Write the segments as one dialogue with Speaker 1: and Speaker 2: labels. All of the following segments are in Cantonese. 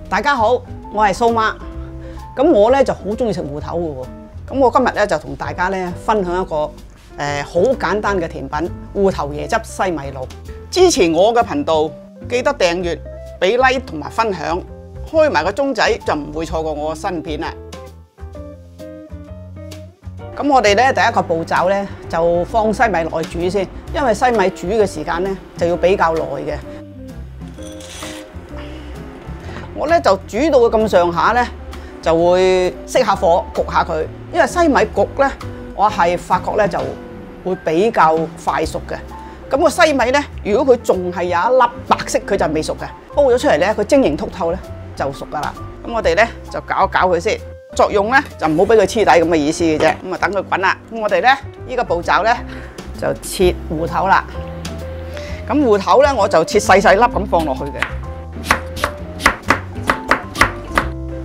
Speaker 1: 大家好，我係蘇媽。咁我咧就好中意食芋頭嘅喎。咁我今日咧就同大家咧分享一個好簡單嘅甜品——芋頭椰汁西米露。支持我嘅頻道，記得訂閱、俾 like 同埋分享，開埋個鐘仔就唔會錯過我嘅新片啦。咁我哋咧第一個步驟咧就放西米落去煮先，因為西米煮嘅時間咧就要比較耐嘅。我咧就煮到佢咁上下咧，就會熄下火焗下佢，因為西米焗咧，我係發覺咧就會比較快熟嘅。咁個西米咧，如果佢仲係有一粒白色，佢就未熟嘅。煲咗出嚟咧，佢晶瑩剔透咧就熟噶啦。咁我哋咧就攪一攪佢先。作用咧就唔好俾佢黐底咁嘅意思嘅啫。咁啊等佢滾啦。咁我哋咧呢個步驟咧就切芋頭啦。咁芋頭咧我就切細細粒咁放落去嘅。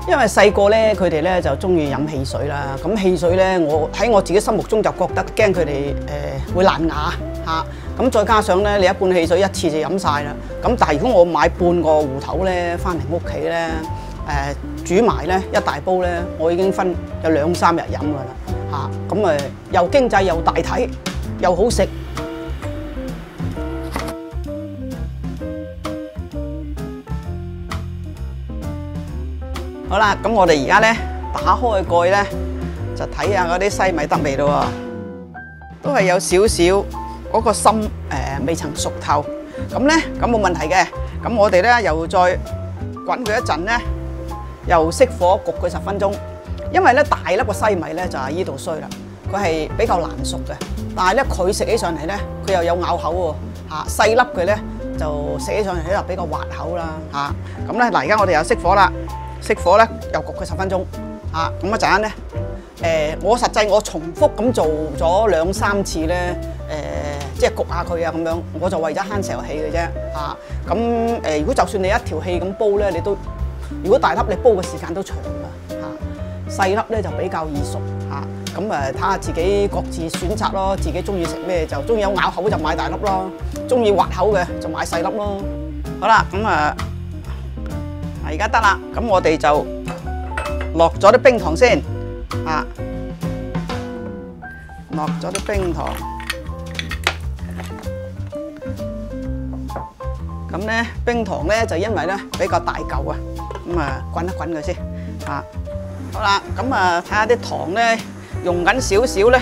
Speaker 1: 因為細個咧，佢哋咧就中意飲汽水啦。咁汽水咧，我喺我自己心目中就覺得驚佢哋會爛牙嚇。咁再加上咧，你一罐汽水一次就飲晒啦。咁但係如果我買半個芋頭咧，翻嚟屋企咧煮埋咧一大煲咧，我已經分有2、3日飲噶啦嚇。咁又經濟又大體又好食。好啦，咁我哋而家咧打開蓋咧，就睇下嗰啲西米得未咯喎，都係有少少嗰個心未曾熟透。咁咧咁冇問題嘅。咁我哋咧又再滾佢一陣咧，又熄火焗佢10分鐘。因為咧大粒個西米咧就係依度衰啦，佢係比較難熟嘅。但係咧佢食起上嚟咧，佢又有咬口喎嚇。細粒佢咧就食起上嚟咧就比較滑口啦嚇。咁咧嗱，而家我哋又熄火啦。熄火咧，又焗佢10分鐘，咁一陣間咧，我實際我重複咁做咗2、3次咧，即係焗下佢啊咁樣，我就為咗慳石油氣嘅啫，咁如果就算你一條氣咁煲咧，你都如果大粒你煲嘅時間都長㗎，細粒咧就比較易熟，咁睇下自己各自選擇咯，自己中意食咩就中意有咬口就買大粒咯，中意滑口嘅就買細粒咯。好啦，咁而家得啦，咁我哋就落咗啲冰糖先，落咗啲冰糖，咁咧冰糖咧就因為咧比較大嚿啊，咁滾一滾佢先，好啦，咁睇下啲糖咧溶緊少少咧，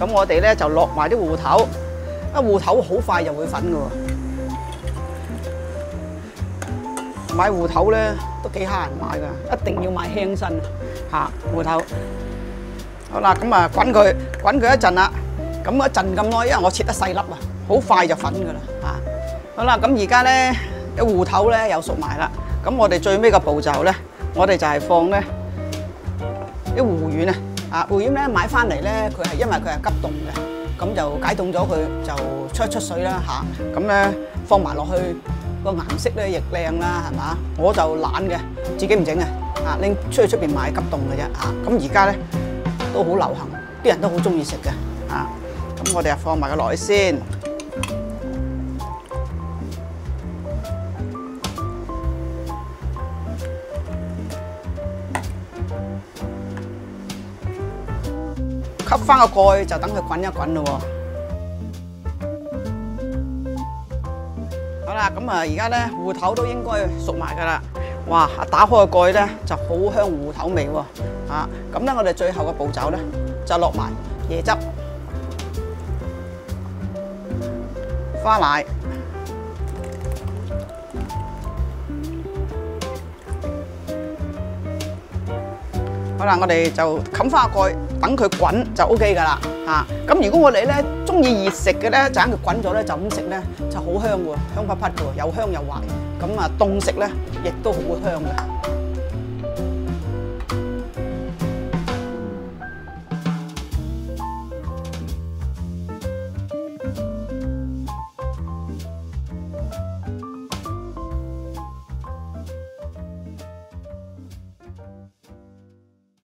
Speaker 1: 咁我哋咧就落埋啲芋頭，芋頭好快就會粉㗎喎。買芋頭咧都幾蝦人買㗎，一定要買輕身芋頭。好啦，咁滾佢一陣啦。咁一陣咁耐，因為我切得細粒啊，好快就粉㗎啦好啦，咁而家咧啲芋頭咧又熟埋啦。咁我哋最尾個步驟咧，我哋就係放咧啲芋丸啊。芋丸咧買翻嚟咧，佢係因為佢係急凍嘅，咁就解凍咗佢就出水啦咁咧放埋落去。個顏色咧亦靚啦，係嘛？我就懶嘅，自己唔整嘅，拎出去出邊買急凍嘅啫，咁而家咧都好流行，啲人都好中意食嘅，咁我哋就放埋佢落去先，吸翻個蓋就等佢滾一滾咯喎。好啦，咁而家咧芋頭都應該熟埋噶啦。哇！打開個蓋咧就好香芋頭味喎。咁咧我哋最後嘅步驟咧就落埋椰汁、花奶。好啦，我哋就冚翻個蓋，等佢滾就 OK 噶啦。咁如果我哋咧中意熱食嘅咧，就等佢滾咗咧就咁食咧就好香喎，香噴噴嘅喎，又香又滑。咁凍食咧亦都好香嘅。